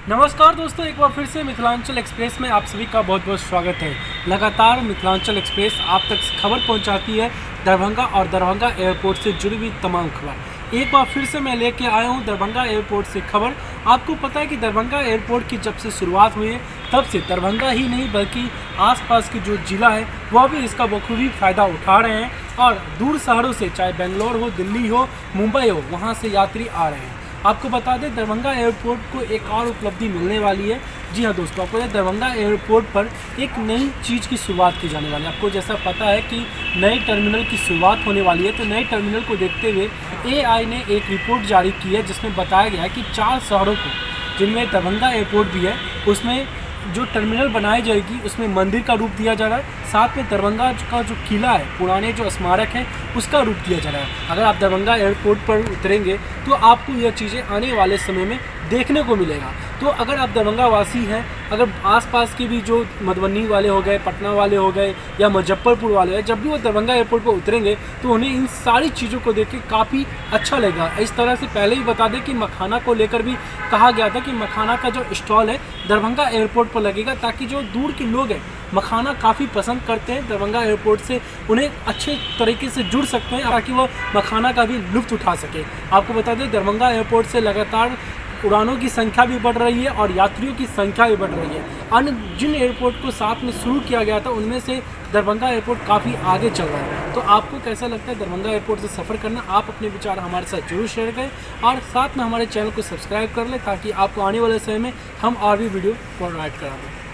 नमस्कार दोस्तों, एक बार फिर से मिथिलांचल एक्सप्रेस में आप सभी का बहुत बहुत स्वागत है। लगातार मिथिलांचल एक्सप्रेस आप तक खबर पहुंचाती है दरभंगा और दरभंगा एयरपोर्ट से जुड़ी हुई तमाम खबर। एक बार फिर से मैं लेके आया हूं दरभंगा एयरपोर्ट से खबर। आपको पता है कि दरभंगा एयरपोर्ट की जब से शुरुआत हुई है तब से दरभंगा ही नहीं बल्कि आसपास की जो ज़िला है वह भी इसका बखूबी फ़ायदा उठा रहे हैं और दूर शहरों से, चाहे बेंगलोर हो, दिल्ली हो, मुंबई हो, वहाँ से यात्री आ रहे हैं। आपको बता दें दरभंगा एयरपोर्ट को एक और उपलब्धि मिलने वाली है। जी हाँ दोस्तों, आपको दरभंगा एयरपोर्ट पर एक नई चीज़ की शुरुआत की जाने वाली है। आपको जैसा पता है कि नए टर्मिनल की शुरुआत होने वाली है, तो नए टर्मिनल को देखते हुए एआई ने एक रिपोर्ट जारी की है जिसमें बताया गया है कि 4 शहरों को, जिनमें दरभंगा एयरपोर्ट भी है, उसमें जो टर्मिनल बनाई जाएगी उसमें मंदिर का रूप दिया जा रहा है। साथ में दरभंगा का जो किला है, पुराने जो स्मारक है, उसका रूप दिया जा रहा है। अगर आप दरभंगा एयरपोर्ट पर उतरेंगे तो आपको यह चीज़ें आने वाले समय में देखने को मिलेगा। तो अगर आप दरभंगा वासी हैं, अगर आसपास के भी जो मधुबनी वाले हो गए, पटना वाले हो गए या मुजफ्फरपुर वाले हैं, जब भी वो दरभंगा एयरपोर्ट पर उतरेंगे तो उन्हें इन सारी चीज़ों को देख के काफ़ी अच्छा लगेगा। इस तरह से पहले ही बता दें कि मखाना को लेकर भी कहा गया था कि मखाना का जो स्टॉल है दरभंगा एयरपोर्ट पर लगेगा, ताकि जो दूर के लोग हैं मखाना काफ़ी पसंद करते हैं, दरभंगा एयरपोर्ट से उन्हें अच्छे तरीके से जुड़ सकते हैं ताकि वह मखाना का भी लुत्फ़ उठा सके। आपको बता दें दरभंगा एयरपोर्ट से लगातार उड़ानों की संख्या भी बढ़ रही है और यात्रियों की संख्या भी बढ़ रही है। अन्य जिन एयरपोर्ट को साथ में शुरू किया गया था उनमें से दरभंगा एयरपोर्ट काफ़ी आगे चल रहा है। तो आपको कैसा लगता है दरभंगा एयरपोर्ट से सफ़र करना? आप अपने विचार हमारे साथ जरूर शेयर करें और साथ में हमारे चैनल को सब्सक्राइब कर लें ताकि आपको आने वाले समय में हम और भी वीडियो प्रोवाइड करा दें।